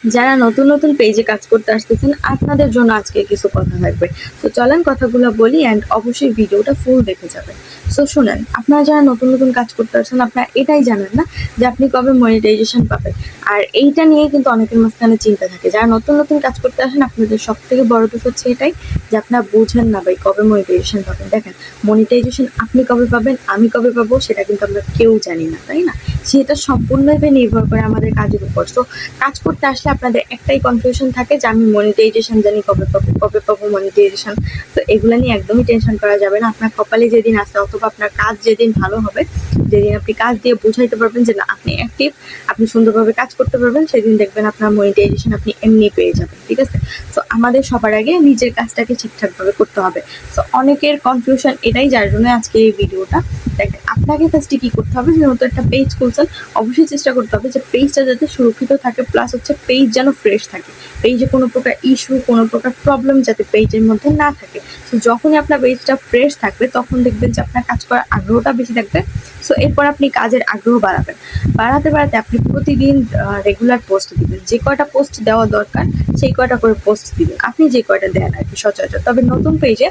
যারা নতুন নতুন পেজে কাজ করতে আসতেছেন আপনাদের জন্য আজকে কিছু কথা থাকবে। তো চলেন কথাগুলো বলি অ্যান্ড অবশ্যই ভিডিওটা ফুল দেখে যাবেন। সো শুনেন, আপনারা যারা নতুন নতুন কাজ করতে আসছেন আপনারা এটাই জানেন না যে আপনি কবে মনিটাইজেশন পাবেন। আর এইটা নিয়ে কিন্তু অনেকের মাঝখানে চিন্তা থাকে। যারা নতুন নতুন কাজ করতে আসেন আপনাদের সব থেকে বড় দোষ হচ্ছে এটাই যে আপনারা বুঝেন না ভাই কবে মনিটাইজেশন পাবেন। দেখেন, মনিটাইজেশন আপনি কবে পাবেন আমি কবে পাবো সেটা কিন্তু আমরা কেউ জানি না, তাই না? সেটা সম্পূর্ণভাবে নির্ভর করে আমাদের কাজের উপর। সো কাজ করতে আসলে আপনাদের একটাই কনফিউশন থাকে যে আমি মনিটাইজেশন জানি কবে পাবো মনিটাইজেশন। তো এগুলো নিয়ে একদমই টেনশন করা যাবে না। আপনার কপালে যেদিন আসে অথবা আপনার কাজ যেদিন ভালো হবে, যেদিন আপনি কাজ দিয়ে বুঝাইতে পারবেন যে না আপনি অ্যাক্টিভ, আপনি সুন্দরভাবে কাজ করতে পারবেন, সেদিন দেখবেন আপনার মনিটাইজেশন আপনি এমনি পেয়ে যাবেন। ঠিক আছে? তো আমাদের সবার আগে নিজের কাজটাকে ঠিকঠাকভাবে করতে হবে। তো অনেকের কনফিউশন এটাই, যার জন্য আজকে এই ভিডিওটা। দেখেন, আপনাকে ফার্স্টে কি করতে হবে, যেহেতু একটা পেজ খুলছেন অবশ্যই চেষ্টা করতে হবে যে পেজটা যাতে সুরক্ষিত থাকে, প্লাস হচ্ছে পেজ যেন ফ্রেশ থাকে। পেজে কোনো প্রকার ইস্যু, কোনো প্রকার প্রবলেম যাতে পেজের মধ্যে না থাকে। তো যখনই আপনার পেজটা ফ্রেশ থাকবে তখন দেখবেন যে আপনার কাজ করার আগ্রহটা বেশি থাকবে। সো এরপর আপনি কাজের আগ্রহ বাড়াবেন। বাড়াতে বাড়াতে আপনি প্রতিদিন রেগুলার পোস্ট দিবেন। যে কয়টা পোস্ট দেওয়া দরকার সেই কয়টা করে পোস্ট দিবেন, আপনি যে কয়টা দেন আর কি সচরাচর। তবে নতুন পেজে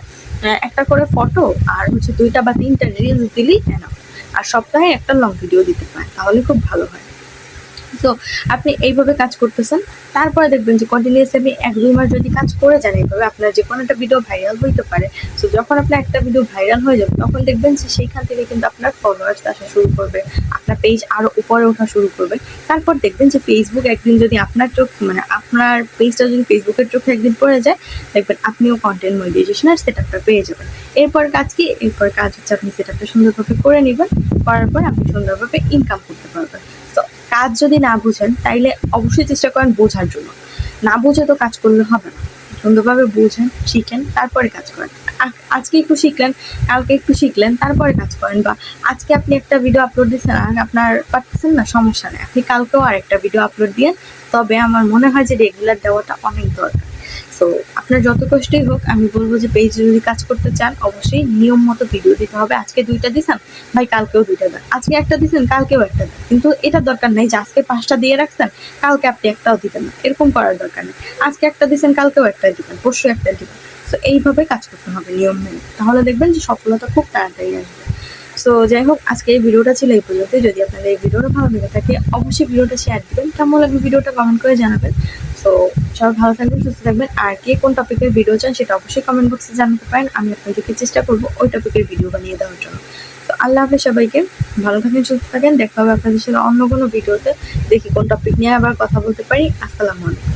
একটা করে ফটো আর হচ্ছে 2টা বা 3টা রিলস দিলেই এনাফ। আর সপ্তাহে একটা লং ভিডিও দিতে পারেন, তাহলে খুব ভালো হয়। সো আপনি এইভাবে কাজ করতেছেন, তারপরে দেখবেন যে কন্টিনিউয়াসলি আপনি 1-2 মাস যদি কাজ করে যান এইভাবে, আপনার যে কোনো একটা ভিডিও ভাইরাল হইতে পারে। সো যখন আপনার একটা ভিডিও ভাইরাল হয়ে যাবে তখন দেখবেন যে সেইখান থেকে কিন্তু আপনার ফলোয়ার্স আসা শুরু করবে, আপনার পেজ আরো উপরে ওঠা শুরু করবে। তারপর দেখবেন যে ফেসবুক একদিন যদি আপনার চোখ মানে আপনার পেজটা যদি ফেসবুকের চোখে একদিন পড়ে যায়, দেখবেন আপনিও কন্টেন্ট মনিটাইজেশনের সেটআপটা পেয়ে যাবেন। এরপর কাজ কি? এরপর কাজ হচ্ছে আপনি সেটআপটা সুন্দরভাবে করে নেবেন, করার পর আপনি সুন্দরভাবে ইনকাম করতে পারবেন। তো কাজ যদি না বুঝেন তাইলে অবশ্যই চেষ্টা করেন বোঝার জন্য। না বুঝে তো কাজ করলে হবে না। সুন্দরভাবে বুঝেন, শিখেন, তারপরে কাজ করেন। আজকে একটু শিখলেন, কালকে একটু শিখলেন, তারপরে কাজ করেন। বা আজকে আপনি একটা ভিডিও আপলোড দিচ্ছেন আর আপনার পারতেছেন না, সমস্যা নেই, আপনি কালকেও আরেকটা ভিডিও আপলোড দিয়ে। তবে আমার মনে হয় যে রেগুলার দেওয়াটা অনেক দরকার। সো আপনার যত কষ্টই হোক আমি বলবো যে পেজে যদি কাজ করতে চান অবশ্যই নিয়ম মতো ভিডিও দিতে হবে। আজকে 2টা দিছেন ভাই, কালকেও 2টা দেন। আজকে একটা দিছেন কালকেও একটা দেন। কিন্তু এটা দরকার নেই যে আজকে 5টা দিয়ে রাখছেন কালকে আপনি একটাও দিবেন না, এরকম করার দরকার নেই। আজকে একটা দিছেন কালকেও একটা দিবেন, পরশু একটা দিবেন। তো এইভাবে কাজ করতে হবে নিয়ম মেনে, তাহলে দেখবেন যে সফলতা খুব তাড়াতাড়ি আসবে। সো যাই হোক, আজকে এই ভিডিওটা ছিল এই পর্যন্ত। যদি আপনাদের এই ভিডিওটা ভালো লেগে থাকে অবশ্যই ভিডিওটা শেয়ার দিবেন, কেমন লাগবে ভিডিওটা কমেন্ট করে জানাবেন। সো সবাই ভালো থাকবেন, সুস্থ থাকবেন। আর কে কোন টপিকের ভিডিও চান সেটা অবশ্যই কমেন্ট বক্সে জানাতে পারেন, আমি আপনাদেরকে চেষ্টা করবো ওই টপিকের ভিডিও বানিয়ে দেওয়ার জন্য। তো আল্লাহ হাফেজ সবাইকে, ভালো থাকেন, সুস্থ থাকেন। দেখা হবে আপনাদের সাথে অন্য কোনো ভিডিওতে, দেখি কোন টপিক নিয়ে আবার কথা বলতে পারি। আসসালামু আলাইকুম।